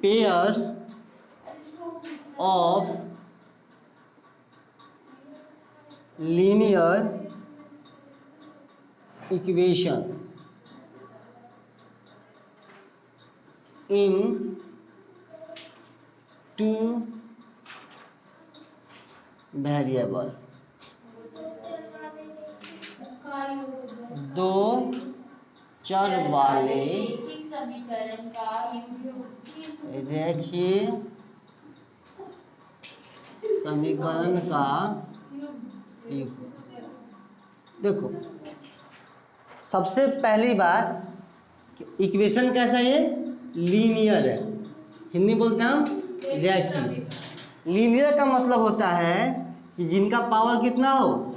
Pair of linear equation in two variable, दो चर वाले समीकरण का रेखीय समीकरण का युग्म। देखो, सबसे पहली बात, इक्वेशन कैसा है? लीनियर है। हिंदी बोलते हैं हम रैखिक। लीनियर का मतलब होता है कि जिनका पावर कितना हो,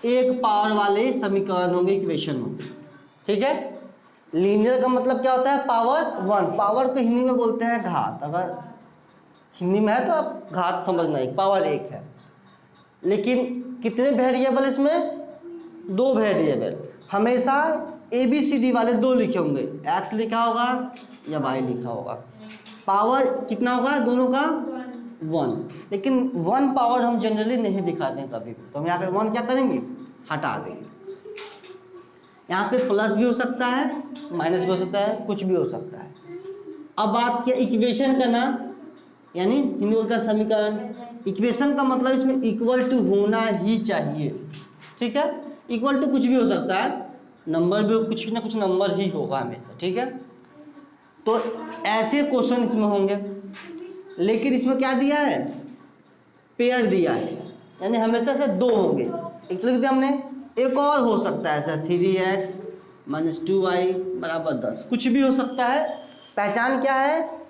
एक पावर वाले समीकरण होंगे, इक्वेशन होंगे। ठीक है। लीनियर का मतलब क्या होता है? Power one. पावर को हिंदी में बोलते हैं घात। अगर हिंदी में है तो आप घात समझना, एक पावर एक है। लेकिन कितने वेरिएबल इसमें? दो वेरिएबल। हमेशा ABCD वाले दो लिखे होंगे, x लिखा होगा या y लिखा होगा। पावर कितना होगा दोनों का? वन। लेकिन वन पावर हम जनरली नहीं दिखाते हैं कभी भी, तो हम यहाँ पे वन क्या करेंगे? हटा देंगे। यहाँ पे प्लस भी हो सकता है, माइनस भी हो सकता है, कुछ भी हो सकता है। अब बात किया इक्वेशन का ना, यानी हिंदी बोलता है समीकरण। इक्वेशन का मतलब इसमें इक्वल टू होना ही चाहिए। ठीक है। इक्वल टू कुछ भी हो सकता है, नंबर भी, कुछ ना कुछ नंबर ही होगा हमेशा। ठीक है। तो ऐसे क्वेश्चन इसमें होंगे, लेकिन इसमें क्या दिया है? पेयर दिया है, यानी हमेशा से दो होंगे। एक तो लिख दिया हमने, एक और हो सकता है ऐसा 3x - 2y बराबर 10, कुछ भी हो सकता है। पहचान क्या है?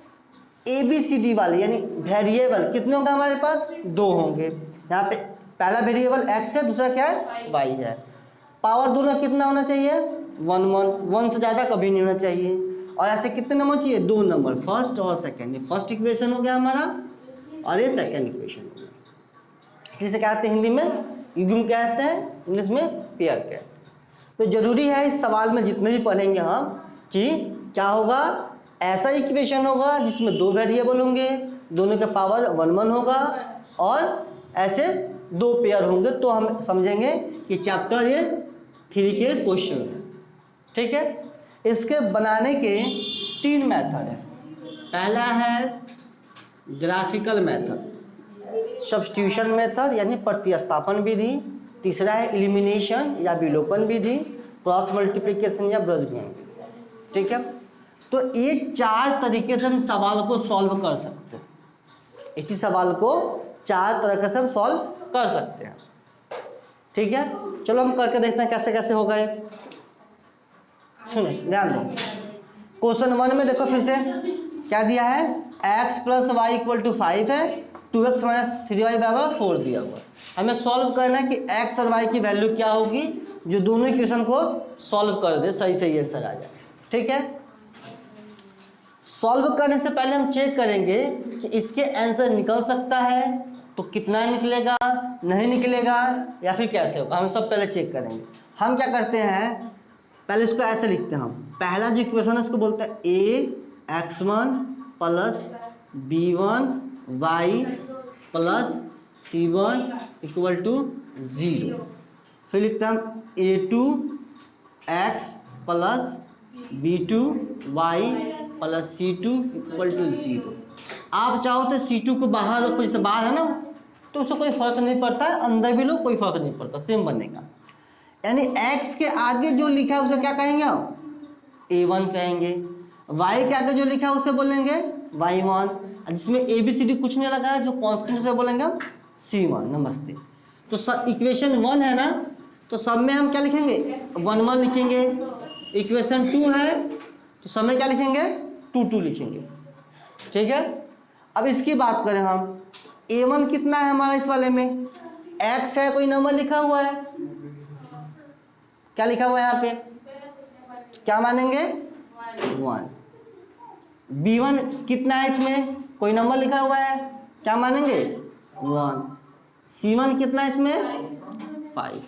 ABCD वाले, यानी वेरिएबल कितने होंगे हमारे पास? दो होंगे। यहाँ पे पहला वेरिएबल x है, दूसरा क्या है? y है। पावर दोनों कितना होना चाहिए? One one. वन से ज़्यादा कभी नहीं होना चाहिए। और ऐसे कितने नंबर चाहिए? दो नंबर, फर्स्ट और सेकंड। ये फर्स्ट इक्वेशन हो गया हमारा और ये सेकंड इक्वेशन हो गया। इसलिए से कहते हैं हिंदी में युग्म कहते हैं, इंग्लिश में पेयर कहते हैं। तो जरूरी है इस सवाल में जितने भी पढ़ेंगे हम कि क्या होगा? ऐसा इक्वेशन होगा जिसमें दो वेरिएबल होंगे, दोनों का पावर वन वन होगा, और ऐसे दो पेयर होंगे, तो हम समझेंगे कि चैप्टर ये 3 के क्वेश्चन है। ठीक है। इसके बनाने के 3 मेथड है। पहला है ग्राफिकल मेथड, सब्स्टिट्यूशन मेथड यानी प्रतिस्थापन विधि। तीसरा है एलिमिनेशन या विलोपन विधि, क्रॉस मल्टीप्लिकेशन या बीजगणित विधि। ठीक है। तो ये 4 तरीके से हम सवाल को सॉल्व कर सकते हैं। इसी सवाल को 4 तरह से हम सॉल्व कर सकते हैं। ठीक है। चलो हम करके देखते हैं कैसे कैसे होगा ये। सुनो, ध्यान दो। क्वेश्चन 1 में देखो फिर से क्या दिया है? x + y = 5 है, 2x - 3y = 4 दिया हुआ है। हमें सॉल्व करना है कि x और y की वैल्यू क्या होगी, जो दोनों इक्वेशन को सॉल्व कर दे, सही सही आंसर आ जाए। ठीक है। सॉल्व करने से पहले हम चेक करेंगे कि इसके आंसर निकल सकता है तो कितना निकलेगा, नहीं निकलेगा, या फिर कैसे होगा। हम सब पहले चेक करेंगे। हम क्या करते हैं, पहले इसको ऐसे लिखते हैं हम। पहला जो इक्वेशन है उसको बोलते हैं ax1 + b1y + c1 = 0। फिर लिखते हैं हम a2x + b2y + c2 = 0। आप चाहो तो c2 को बाहर रखो, जैसे बाहर है ना, तो उससे कोई फर्क नहीं पड़ता है, अंदर भी लो कोई फर्क नहीं पड़ता, सेम बनेगा। यानी x के आगे जो लिखा है उसे क्या कहेंगे हम? a1 कहेंगे। y के आगे जो लिखा है उसे बोलेंगे y1। जिसमें ABCD कुछ नहीं लगा है, जो कांस्टेंट उसे बोलेंगे हम c1। नमस्ते। तो इक्वेशन 1 है ना, तो सब में हम क्या लिखेंगे? 1 1 लिखेंगे। इक्वेशन 2 है तो सब में क्या लिखेंगे? 2 2 लिखेंगे। ठीक है। अब इसकी बात करें हम, a1 कितना है हमारा इस वाले में? x है, कोई नंबर लिखा हुआ है, क्या लिखा हुआ है यहाँ पे? क्या मानेंगे? 1। b1 कितना है इसमें? कोई नंबर लिखा हुआ है, क्या मानेंगे? 1। c1 कितना है इसमें? 5।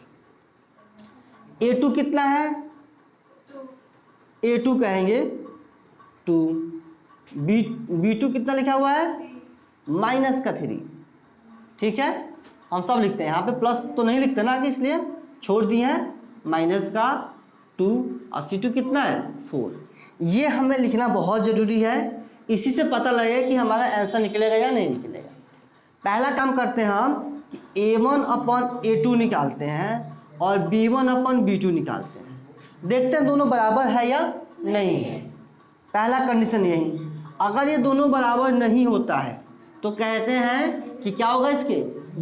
a2 कितना है? a2 कहेंगे 2। B2 कितना लिखा हुआ है, -3, ठीक है। हम सब लिखते हैं, यहाँ पे प्लस तो नहीं लिखते ना, कि इसलिए छोड़ दिए हैं -2 और C2 कितना है 4। ये हमें लिखना बहुत ज़रूरी है, इसी से पता लगेगा कि हमारा आंसर निकलेगा या नहीं निकलेगा। पहला काम करते हैं हम कि A1/A2 निकालते हैं और B1/B2 निकालते हैं, देखते हैं दोनों बराबर है या नहीं है। पहला कंडीशन यही, अगर ये दोनों बराबर नहीं होता है तो कहते हैं कि क्या होगा, इसके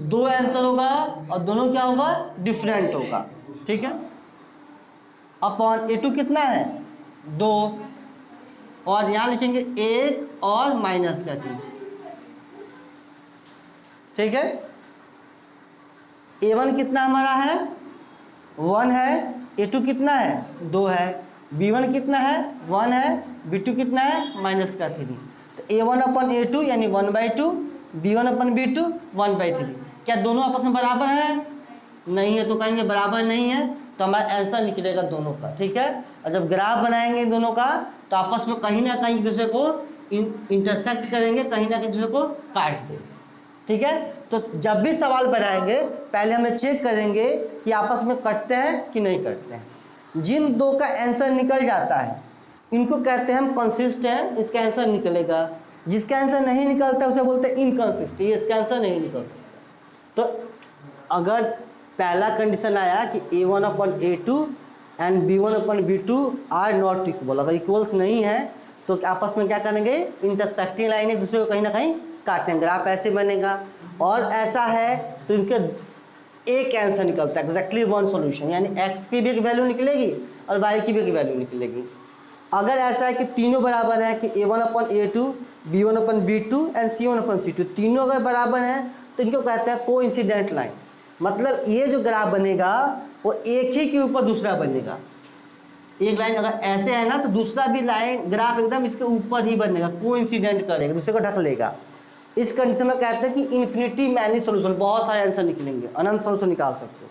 दो आंसर होगा और दोनों क्या होगा, डिफरेंट होगा, ठीक है। अपॉन A2 कितना है 2, और यहाँ लिखेंगे 1 और -3, ठीक है। A1 कितना हमारा है 1 है, A2 कितना है 2 है, B1 कितना है 1 है, B2 कितना है -3। तो A1/A2 यानी 1/2, B1/B2 1/3। क्या दोनों आपस में बराबर हैं, नहीं है, तो कहेंगे बराबर नहीं है, तो हमारा आंसर निकलेगा दोनों का, ठीक है। और जब ग्राफ बनाएंगे दोनों का तो आपस में कहीं ना कहीं दूसरे को इंटरसेक्ट करेंगे, कहीं ना कहीं दूसरे को काट देंगे, ठीक है। तो जब भी सवाल बनाएंगे पहले हमें चेक करेंगे कि आपस में कटते हैं कि नहीं कटते हैं। जिन दो का आंसर निकल जाता है इनको कहते हैं हम कंसिस्टेंट, इसका आंसर निकलेगा। जिसका आंसर नहीं निकलता है उसे बोलते हैं इनकंसिस्टेंट, इसका आंसर नहीं निकल सकता। तो अगर पहला कंडीशन आया कि A1/A2 and B1/B2 are not equal, अगर इक्वल्स नहीं है तो आपस में क्या करेंगे, इंटरसेक्टिंग लाइन एक दूसरे को कहीं ना कहीं काटेंगे, ग्राफ ऐसे बनेगा। और ऐसा है तो इनके एक आंसर निकलता है, एग्जैक्टली वन सॉल्यूशन, यानी x की भी एक वैल्यू निकलेगी और y की भी एक वैल्यू निकलेगी। अगर ऐसा है कि तीनों बराबर है कि A1/A2, B1/B2 एंड C1/C2 तीनों अगर बराबर हैं तो इनको कहते हैं कोइंसिडेंट लाइन। मतलब ये जो ग्राफ बनेगा वो एक ही के ऊपर दूसरा बनेगा। एक लाइन अगर ऐसे है ना तो दूसरा भी लाइन ग्राफ एकदम इसके ऊपर ही बनेगा, कोइंसिडेंट करेगा, दूसरे को ढक लेगा। इस कंडीशन में कहते हैं कि इन्फिनिटी मैनी सोल्यूशन, बहुत सारे आंसर निकलेंगे, अनंत सोल्यूशन निकाल सकते हो।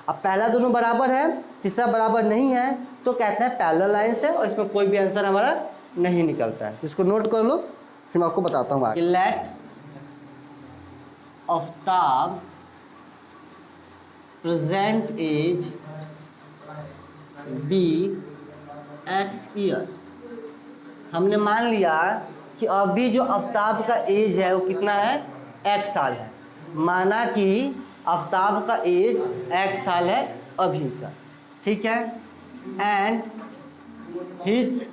अब पहला दोनों बराबर है, तीसरा बराबर नहीं है, तो कहते हैं पैरेलल लाइंस है और इसमें कोई भी आंसर हमारा नहीं निकलता है। तो इसको नोट कर लो, फिर मैं आपको बताता हूँ आगे। Let Aftab present age be x year. हमने मान लिया कि अभी जो आफ्ताब का एज है वो कितना है, x साल है। माना कि आफ्ताब का एज x साल है अभी का, ठीक है। And his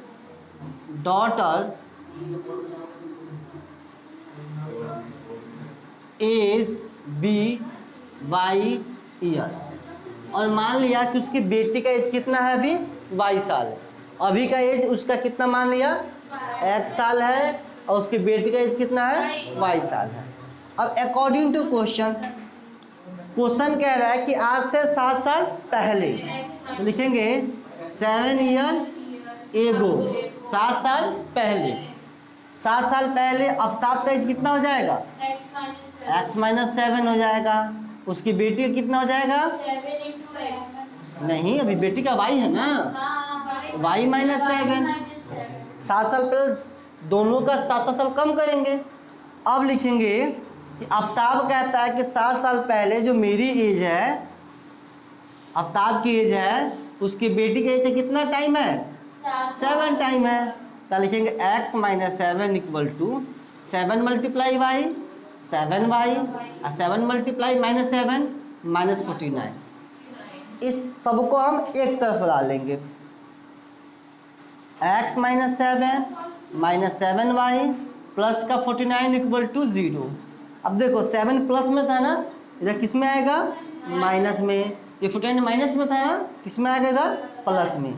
daughter age by year, और मान लिया कि उसकी बेटी का एज कितना है, अभी 22 साल है। अभी का एज उसका कितना मान लिया, x साल है, और उसकी बेटी का एज कितना है 22 साल है। अब अकॉर्डिंग टू क्वेश्चन कह रहा है कि आज से 7 साल पहले, तो लिखेंगे 7 ईयर एगो, 7 साल पहले। 7 साल पहले आफ्ताब का एज कितना हो जाएगा, x-7 हो जाएगा। उसकी बेटी का कितना हो जाएगा, 7 नहीं अभी बेटी का y है ना, y-7। 7 साल पहले दोनों का 7 साल कम करेंगे। अब लिखेंगे कि आफ्ताब कहता है कि 7 साल पहले जो मेरी एज है, आफ्ताब की एज है, उसकी बेटी की एज है कितना टाइम है, 7 टाइम है। तो लिखेंगे x-7 equal to 7 multiply y 7y और 7 मल्टीप्लाई -7 -49। इस सबको हम एक तरफ ला लेंगे, x-7 -7y प्लस का 49 इक्वल टू 0। अब देखो 7 प्लस में था ना, इधर किस में आएगा, माइनस में। ये 49 माइनस में था ना, किस में आएगा, इधर प्लस में।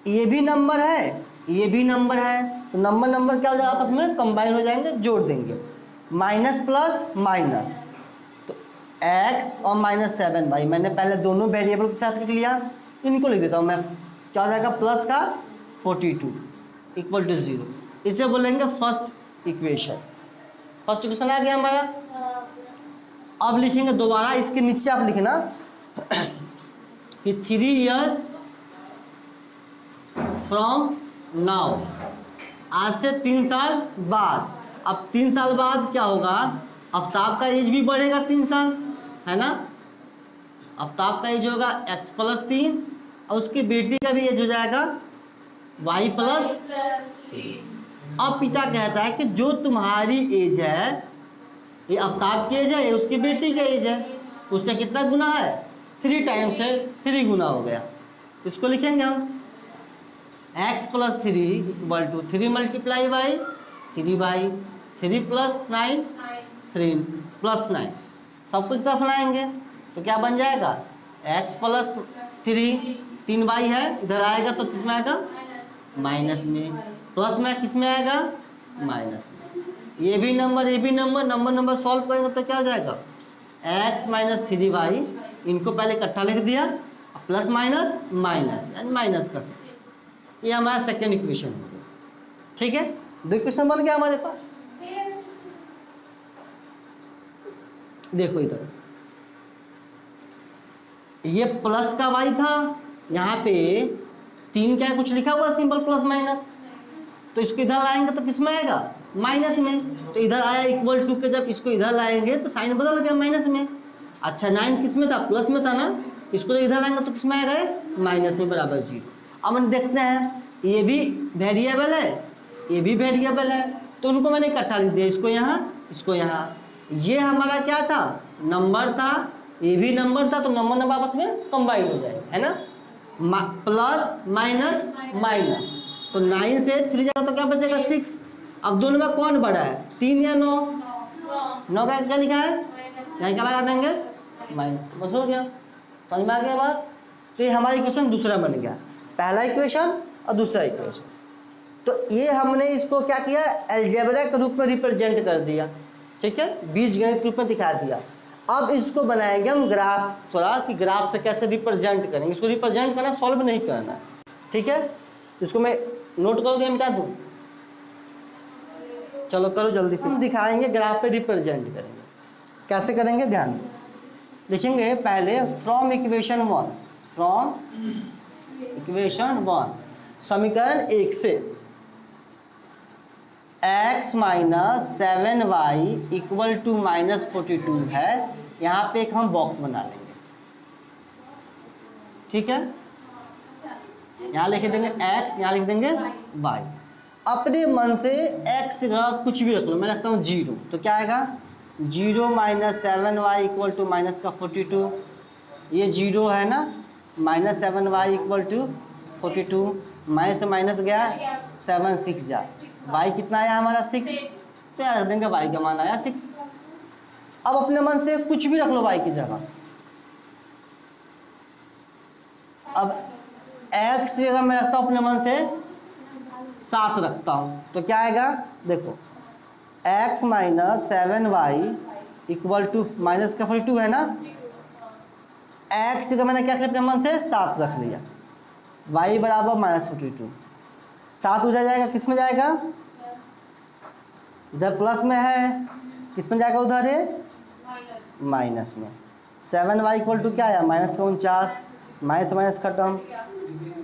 ये भी नंबर है, ये भी नंबर है, तो नंबर क्या हो जाएगा, आपस में कंबाइन हो जाएंगे, जोड़ देंगे, माइनस प्लस माइनस। तो x और -7y मैंने पहले दोनों वेरिएबल के साथ लिख लिया, इनको लिख देता हूँ मैं। क्या हो जाएगा, प्लस का 42 इक्वल टू 0। इसे बोलेंगे फर्स्ट इक्वेशन। फर्स्ट इक्वेशन आ गया हमारा। अब लिखेंगे दोबारा, इसके नीचे आप लिखना कि 3 ईयर फ्रॉम नाउ, आज से 3 साल बाद। अब 3 साल बाद क्या होगा, आफ्ताब का एज भी बढ़ेगा 3 साल, है ना। आफ्ताब का एज होगा x + 3 और उसकी बेटी का भी एज हो जाएगा y + अब पिता कहता है कि जो तुम्हारी एज है, ये आफ्ताब की एज है, ये उसकी बेटी की एज है, उससे कितना गुना है, 3 टाइम्स है, 3 गुना हो गया। इसको लिखेंगे हम x + 3 = 3 × 3y, 3 + 9 3 + 9, सब कुछ तरफ लाएंगे तो क्या बन जाएगा, x + 3 3y है, इधर आएगा तो किस में आएगा, माइनस में, प्लस में किस में आएगा, माइनस में। ये भी नंबर नंबर सॉल्व करेंगे तो क्या हो जाएगा, x - 3y, इनको पहले इकट्ठा लिख दिया, प्लस माइनस माइनस यानी माइनस का, ये हमारा सेकेंड इक्वेशन हो गया। ठीक है, 2 इक्वेशन बन गया हमारे पास। देखो इधर ये प्लस का y था, यहाँ पे 3 क्या कुछ लिखा हुआ सिंबल प्लस माइनस, तो इसको इधर लाएंगे तो किस में आएगा, माइनस में। तो इधर आया इक्वल टू के, जब इसको इधर लाएंगे तो साइन बदल गया माइनस में। अच्छा 9 किस में था, प्लस में था ना, इसको इधर लाएंगे तो किस में आएगा, माइनस में बराबर 0। अब हम देखते हैं ये भी वेरिएबल है, ये भी वेरिएबल है, तो उनको मैंने इकट्ठा लिख दिया, इसको यहाँ इसको यहाँ। ये हमारा क्या था, नंबर था, ये भी नंबर था, तो नंबर आपस में कंबाइन हो जाएगा, है ना, प्लस माइनस माइनस। तो 9 से 3 जाएगा तो क्या बचेगा, 6। अब दोनों में कौन बड़ा है, 3 या 9, 9 का क्या लिखा है, यहाँ क्या लगा देंगे, माइनस, बस हो गया, समझ में आ गया बात। तो ये हमारा इक्वेशन दूसरा बन गया, पहला इक्वेशन और दूसरा इक्वेशन। तो ये हमने इसको क्या किया, अलजेब्रा के रूप में रिप्रेजेंट कर दिया, ठीक है, बीजगणित के रूप में दिखा दिया। अब इसको बनाएंगे हम ग्राफ, थोड़ा कि ग्राफ से कैसे रिप्रेजेंट करेंगे, इसको रिप्रेजेंट करना, सॉल्व नहीं करना, ठीक है। इसको मैं नोट करोगे, मिटा दूँ, चलो करो जल्दी, फिर दिखाएंगे ग्राफ पे रिप्रेजेंट करेंगे, कैसे करेंगे ध्यान दो। लिखेंगे पहले फ्रॉम इक्वेशन 1, फ्रॉम इक्वेशन 1, समीकरण 1 से x - 7y = -42 है, यहाँ पे एक हम बॉक्स बना लेंगे, ठीक है। यहाँ लिख देंगे x, यहाँ लिख देंगे y। अपने मन से x का कुछ भी रख लो, मैं रखता हूँ 0, तो क्या आएगा, 0 - 7y = -42, ये 0 है ना, -7y = 42, माइनस से माइनस गया 7 6 जा, y कितना आया हमारा 6, तो यार रख देंगे y का मान आया 6। अब अपने मन से कुछ भी रख लो y की जगह। अब x की जगह मैं रखता हूँ अपने मन से 7 रखता हूँ, तो क्या आएगा, देखो x - 7y = माइनस का 42 है ना, x की जगह मैंने क्या किया, अपने मन से 7 रख लिया, y बराबर -42, 7 उधर जाएगा, किस में जाएगा, इधर प्लस में है, किस में जाएगा उधर, ये माइनस में। 7y = क्या है, -49, माइनस माइनस खत्म,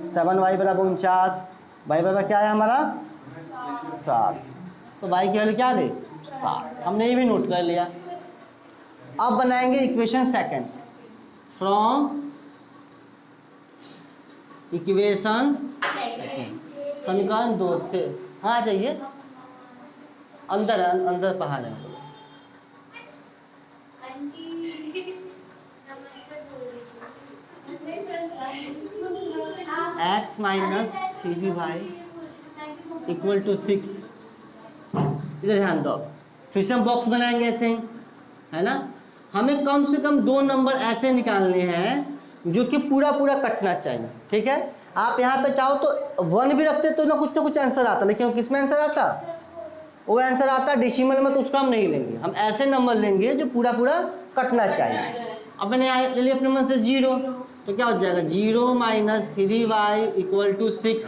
7y बराबर 49, y बराबर क्या है हमारा 7, तो y की वैल्यू क्या आ गई 7, हमने ये भी नोट कर लिया। अब बनाएंगे इक्वेशन सेकंड, फ्रॉम इक्वेशन समीकरण 2 से, हाँ जाइए अंदर, अंदर पढ़ा रहे हैं। x - 3y = 6, इधर ध्यान दो, फिर से हम बॉक्स बनाएंगे ऐसे ही, है ना। हमें कम से कम 2 नंबर ऐसे निकालने हैं जो कि पूरा पूरा कटना चाहिए, ठीक है। आप यहाँ पे चाहो तो 1 भी रखते तो ना कुछ आंसर आता, लेकिन किस में आंसर आता, वो आंसर आता डेसिमल में, तो उसका हम नहीं लेंगे, हम ऐसे नंबर लेंगे जो पूरा पूरा कटना चाहिए। अब मैंने चलिए अपने मन से 0, तो क्या हो जाएगा, 0 - 3y = 6,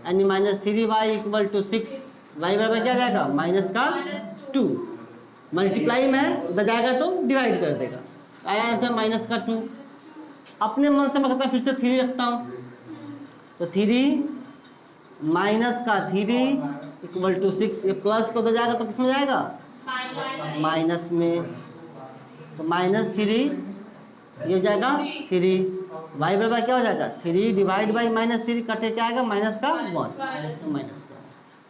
यानी -3y = 6, y बराबर क्या जाएगा, माइनस का 2, मल्टीप्लाई में उधर जाएगा तो डिवाइड कर देगा, आया आंसर माइनस का 2। अपने मन से मैं कहता फिर से 3 रखता हूँ, तो 3 माइनस का 3 इक्वल टू 6, ये प्लस को तो जाएगा तो किस में जाएगा, माइनस में, तो -3 ये हो जाएगा 3, y बराबर क्या हो जाएगा 3 डिवाइड बाई -3 कटे क्या आएगा माइनस का 1, तो माइनस का।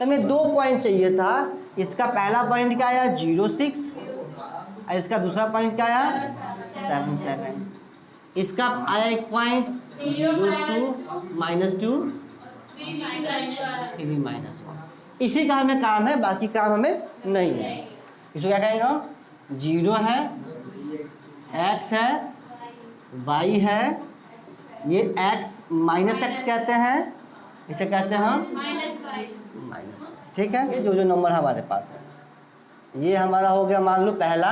तो हमें 2 पॉइंट चाहिए था, इसका पहला पॉइंट क्या आया 0,6 और इसका दूसरा पॉइंट क्या आया 7,7, इसका आया एक पॉइंट 0,2 -2 3 -1। इसी का हमें काम है, बाकी काम हमें नहीं है। इसको क्या कहेंगे हम, 0 है, x है, y है, ये x -x कहते हैं, इसे कहते हैं हम माइनस। ठीक है, ये जो नंबर हमारे पास है ये हमारा हो गया, मान लो पहला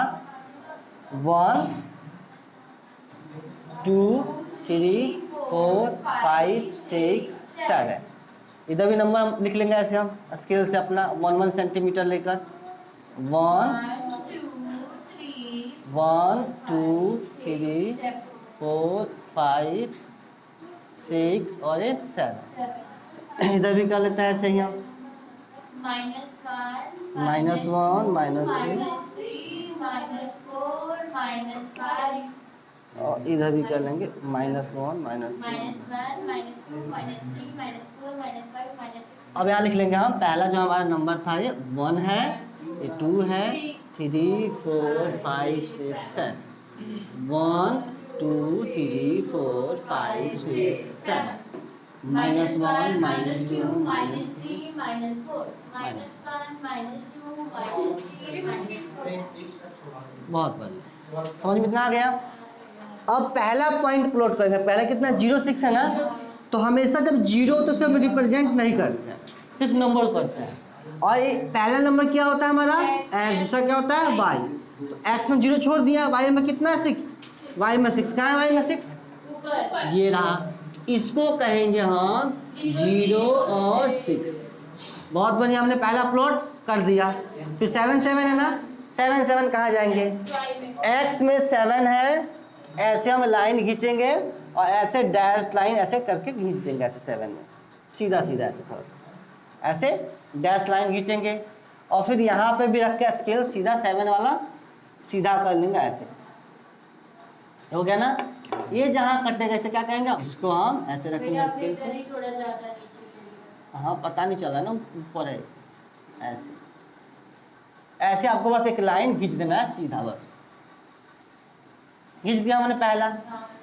1 2 3 4 5 6 7, इधर भी नंबर हम लिख लेंगे ऐसे हम स्केल से अपना 1 सेंटीमीटर लेकर, 1 2 3 4 5 6 और एक 7, इधर भी कर लेते हैं ऐसे ही हम -1 -1 -2 -4 -5 और इधर भी कर लेंगे -1 -2 -1 -2 -3 -4 -5 -6। अब यहाँ लिख लेंगे हम, पहला जो हमारा नंबर था ये 1 है, ये 2 है, 3 4 5 6 7, 1 2 3 4 5 6 7, -1 -2 -3 -4 -1 -2 -3 बहुत बढ़िया, समझ में इतना आ गया। अब पहला पॉइंट प्लॉट करेंगे, पहला कितना 0,6 है ना, तो हमेशा जब 0 तो उसे हम रिप्रेजेंट नहीं करते हैं, सिर्फ नंबर करते हैं। और ये पहला नंबर क्या होता है हमारा x, दूसरा क्या होता है y, तो x में 0 छोड़ दिया, y में कितना है 6, y में 6, कहाँ है y में 6, ऊपर ये रहा, इसको कहेंगे हम 0 और 6। बहुत बढ़िया, हमने पहला प्लॉट कर दिया। फिर 7 7 है ना, 7 7 कहाँ जाएंगे, x में 7 है, ऐसे हम लाइन खींचेंगे और ऐसे डैश लाइन ऐसे करके खींच देंगे, ऐसे 7 में सीधा सीधा ऐसे थोड़ा सा ऐसे डैश लाइन खींचेंगे, और फिर यहाँ पे भी रख के स्केल सीधा 7 वाला सीधा कर लेंगे, ऐसे हो गया ना। ये जहाँ कटेगा इसे क्या कहेंगे, इसको हम ऐसे रखेंगे स्केल को, थोड़ा ज्यादा नीचे। हाँ पता नहीं चला ना, ऊपर है ऐसे, ऐसे आपको बस एक लाइन खींच देना है सीधा, बस खींच दिया मैंने।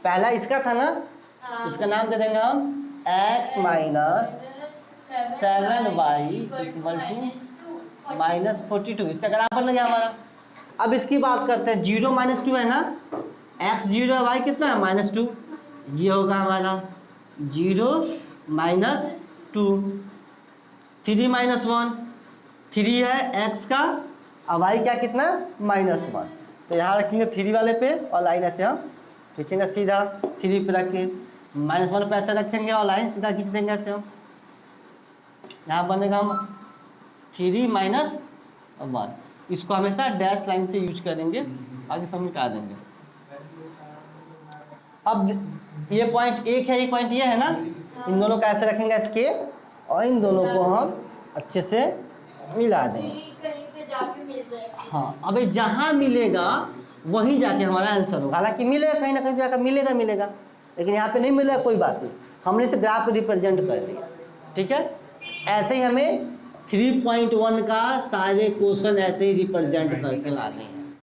पहला इसका था ना, उसका नाम दे देंगे हम x - 7y = -42, इससे बराबर लगे हमारा। अब इसकी बात करते हैं, 0 - 2 है ना, x 0 है, y कितना है -2, ये होगा हमारा 0 - 2, 3 - 1, 3 है x का, और y क्या कितना -1, तो यहाँ रखेंगे 3 वाले पे और लाइन ऐसे हम खींचेंगे सीधा, 3 पे रख के -1 पे ऐसे रखेंगे और लाइन सीधा खींच देंगे ऐसे हम, यहाँ बनेगा हम 3 - 1, इसको हमेशा डैश लाइन से यूज करेंगे, आगे सब मिटा देंगे। अब ये पॉइंट एक है, ये पॉइंट ये है ना, इन दोनों का ऐसे रखेंगे इसके, और इन दोनों को हम अच्छे से मिला देंगे। कहीं पे जाके मिल जाएगा। हाँ, अबे जहाँ मिलेगा वहीं जाके हमारा आंसर होगा, हालांकि मिलेगा कहीं ना कहीं जाकर मिलेगा, लेकिन यहाँ पे नहीं मिलेगा कोई बात नहीं, हमने इसे ग्राफ पे रिप्रेजेंट कर दिया। ठीक है, ऐसे ही हमें 3.1 का सारे क्वेश्चन ऐसे ही रिप्रेजेंट करके लाने हैं।